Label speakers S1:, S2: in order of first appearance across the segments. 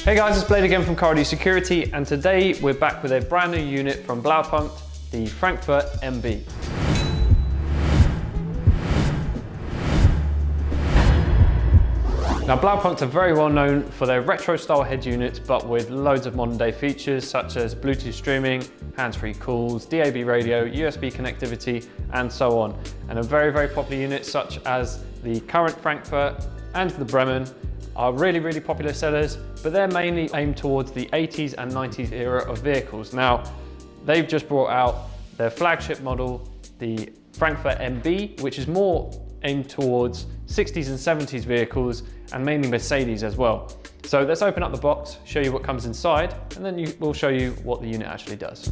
S1: Hey guys, it's Blayde again from Car Security, and today we're back with a brand new unit from Blaupunkt, the Frankfurt MB. Now Blaupunkt are very well known for their retro style head units, but with loads of modern day features such as Bluetooth streaming, hands-free calls, DAB radio, USB connectivity, and so on. And a very popular units such as the current Frankfurt and the Bremen are really popular sellers, but they're mainly aimed towards the 80s and 90s era of vehicles. Now, they've just brought out their flagship model, the Frankfurt MB, which is more aimed towards 60s and 70s vehicles, and mainly Mercedes as well. So let's open up the box, show you what comes inside, and then we'll show you what the unit actually does.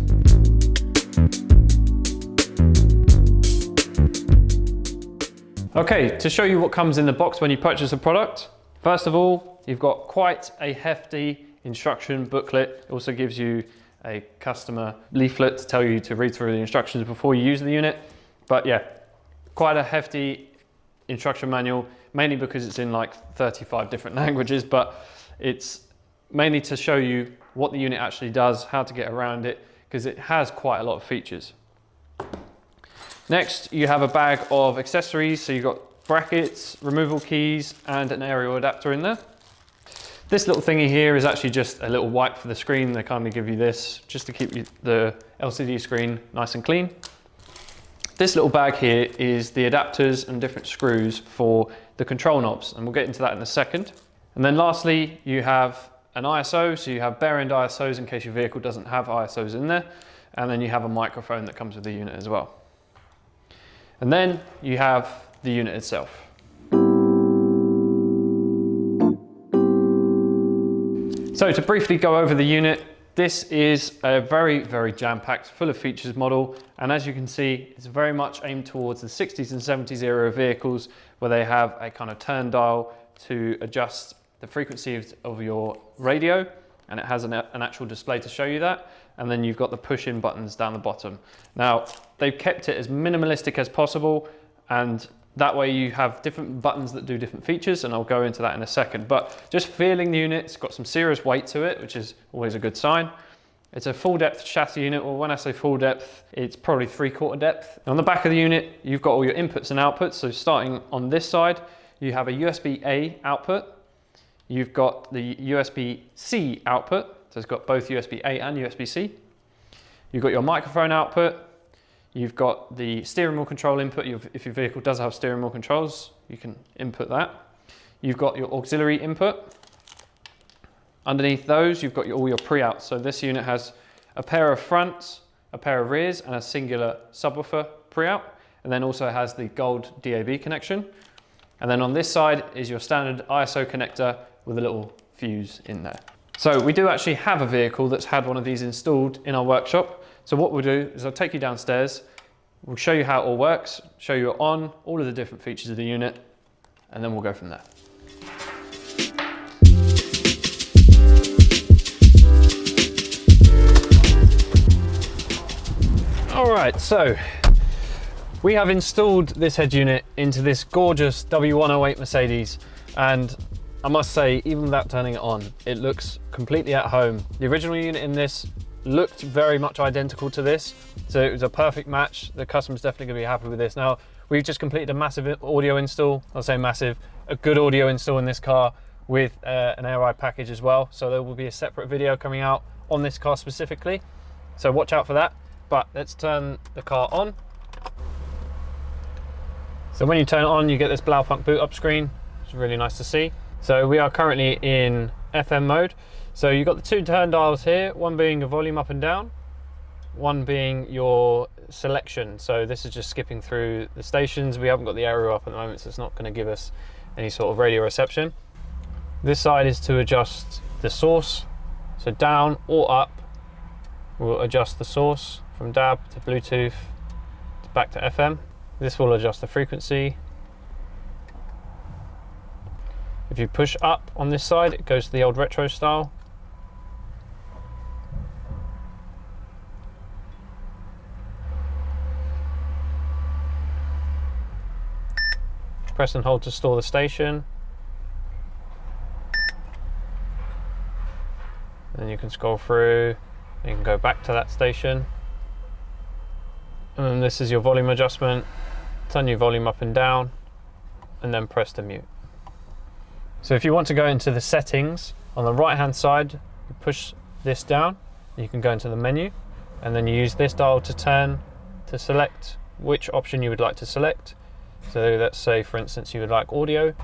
S1: Okay, to show you what comes in the box when you purchase a product, first of all, you've got quite a hefty instruction booklet. It also gives you a customer leaflet to tell you to read through the instructions before you use the unit. But yeah, quite a hefty instruction manual, mainly because it's in like 35 different languages, but it's mainly to show you what the unit actually does, how to get around it, because it has quite a lot of features. Next, you have a bag of accessories. So you've got brackets, removal keys, and an aerial adapter in there. This little thingy here is actually just a little wipe for the screen. They kindly give you this just to keep the LCD screen nice and clean. This little bag here is the adapters and different screws for the control knobs, and we'll get into that in a second. And then lastly, you have an ISO, so you have bare end ISOs in case your vehicle doesn't have ISOs in there, and then you have a microphone that comes with the unit as well. And then you have the unit itself. So to briefly go over the unit, this is a very jam-packed, full of features model, and as you can see, it's very much aimed towards the 60s and 70s era of vehicles, where they have a kind of turn dial to adjust the frequency of your radio, and it has an actual display to show you that, and then you've got the push-in buttons down the bottom. Now, they've kept it as minimalistic as possible, and that way you have different buttons that do different features, and I'll go into that in a second. But just feeling the unit, it's got some serious weight to it, which is always a good sign. It's a full depth chassis unit. Well, when I say full depth, it's probably 3/4 depth. On the back of the unit, you've got all your inputs and outputs. So starting on this side, you have a USB-A output. You've got the USB-C output. So it's got both USB-A and USB-C. You've got your microphone output. You've got the steering wheel control input. If your vehicle does have steering wheel controls, you can input that. You've got your auxiliary input. Underneath those, you've got all your pre-outs. So this unit has a pair of fronts, a pair of rears, and a singular subwoofer pre-out. And then also has the gold DAB connection. And then on this side is your standard ISO connector with a little fuse in there. So we do actually have a vehicle that's had one of these installed in our workshop. So what we'll do is I'll take you downstairs, we'll show you how it all works, show you on all of the different features of the unit, and then we'll go from there. All right, so we have installed this head unit into this gorgeous W108 Mercedes, and I must say, even without turning it on, it looks completely at home. The original unit in this looked very much identical to this, so it was a perfect match. The customer's definitely going to be happy with this. Now, we've just completed a massive audio install. I'll say massive, a good audio install in this car with an air ride package as well. So there will be a separate video coming out on this car specifically. So watch out for that. But let's turn the car on. So when you turn it on, you get this Blaupunkt boot up screen, which is really nice to see. So we are currently in FM mode. So you've got the two turn dials here, one being your volume up and down, one being your selection. So this is just skipping through the stations. We haven't got the aerial up at the moment, so it's not going to give us any sort of radio reception. This side is to adjust the source. So down or up, we'll adjust the source from DAB to Bluetooth back to FM. This will adjust the frequency. If you push up on this side, it goes to the old retro style. Press and hold to store the station. and you can scroll through, you can go back to that station, and then this is your volume adjustment. Turn your volume up and down, and then press to mute. So if you want to go into the settings, on the right hand side, you push this down, you can go into the menu, and then you use this dial to turn to select which option you would like to select. So let's say, for instance, you would like audio.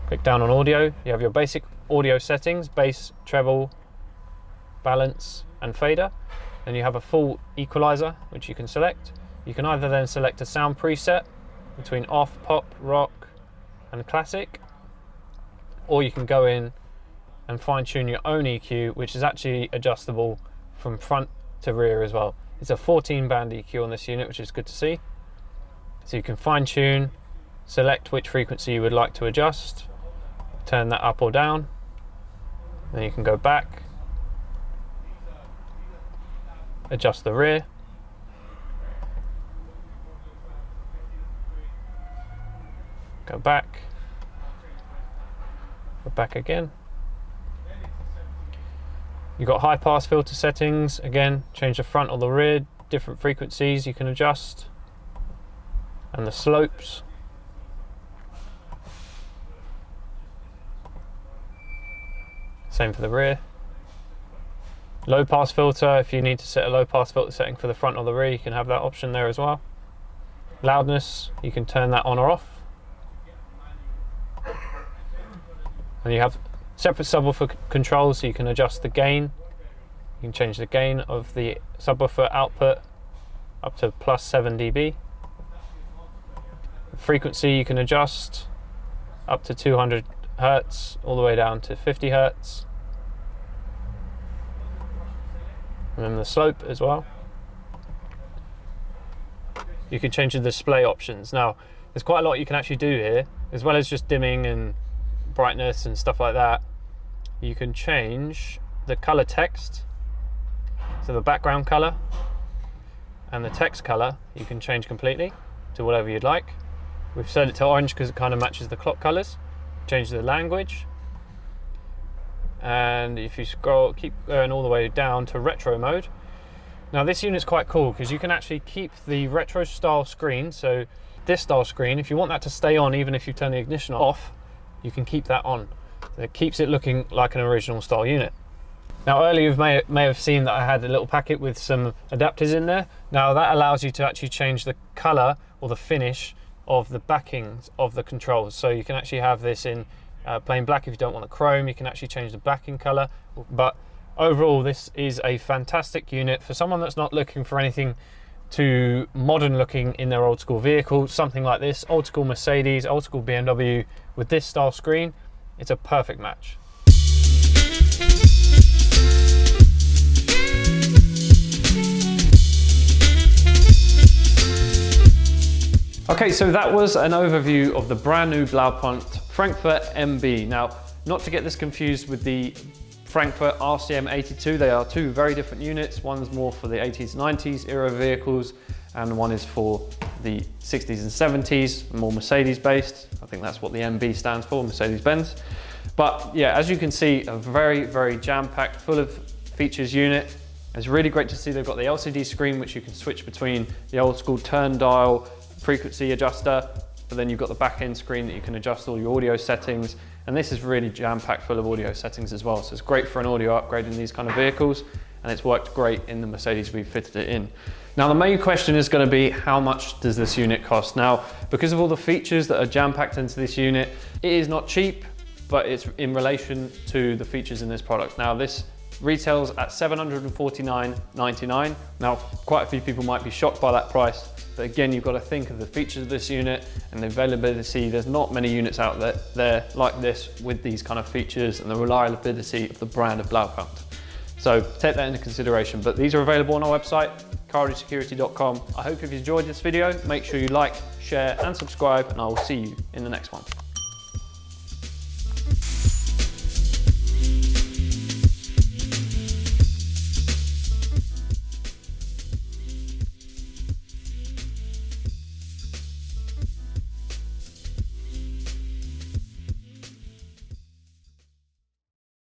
S1: Click down on audio. You have your basic audio settings: bass, treble, balance, and fader. Then you have a full equalizer, which you can select. You can either then select a sound preset between off, pop, rock, and classic, or you can go in and fine tune your own EQ, which is actually adjustable from front to rear as well. It's a 14-band EQ on this unit, which is good to see. So you can fine tune, select which frequency you would like to adjust, turn that up or down, then you can go back, adjust the rear, go back again. You've got high pass filter settings, again, change the front or the rear, different frequencies you can adjust, and the slopes. Same for the rear. Low pass filter, if you need to set a low pass filter setting for the front or the rear, you can have that option there as well. Loudness, you can turn that on or off. And you have separate subwoofer controls, so you can adjust the gain. You can change the gain of the subwoofer output up to plus 7 dB. The frequency you can adjust up to 200 Hertz all the way down to 50 Hertz. And then the slope as well. You can change the display options. Now, there's quite a lot you can actually do here, as well as just dimming and brightness and stuff like that. You can change the color text, so the background color and the text color you can change completely to whatever you'd like. We've set it to orange because it kind of matches the clock colors. Change the language, and if you scroll, keep going all the way down to retro mode. Now this unit's quite cool because you can actually keep the retro style screen, so this style screen, if you want that to stay on even if you turn the ignition off, you can keep that on. It keeps it looking like an original style unit. Now earlier you may have seen that I had a little packet with some adapters in there. Now that allows you to actually change the color or the finish of the backings of the controls. So you can actually have this in plain black if you don't want the chrome. You can actually change the backing color. But overall, this is a fantastic unit for someone that's not looking for anything too modern looking in their old school vehicle. Something like this, old school Mercedes, old school BMW with this style screen, it's a perfect match. Okay, so that was an overview of the brand new Blaupunkt Frankfurt MB. Now, not to get this confused with the Frankfurt RCM 82, they are two very different units. One's more for the 80s, 90s era vehicles, and one is for the 60s and 70s, more Mercedes based. I think that's what the MB stands for, Mercedes-Benz. But yeah, as you can see, a very, very jam-packed, full of features unit. It's really great to see they've got the LCD screen, which you can switch between the old school turn dial, frequency adjuster, but then you've got the back end screen that you can adjust all your audio settings. And this is really jam-packed full of audio settings as well. So it's great for an audio upgrade in these kind of vehicles, and it's worked great in the Mercedes we've fitted it in. Now the main question is going to be, how much does this unit cost? Now, because of all the features that are jam-packed into this unit, it is not cheap, but it's in relation to the features in this product. Now this retails at $749.99. Now, quite a few people might be shocked by that price, but again, you've got to think of the features of this unit and the availability. There's not many units out there like this with these kind of features and the reliability of the brand of Blaupunkt. So take that into consideration, but these are available on our website, carrysecurity.com. I hope you've enjoyed this video. Make sure you like, share and subscribe, and I will see you in the next one.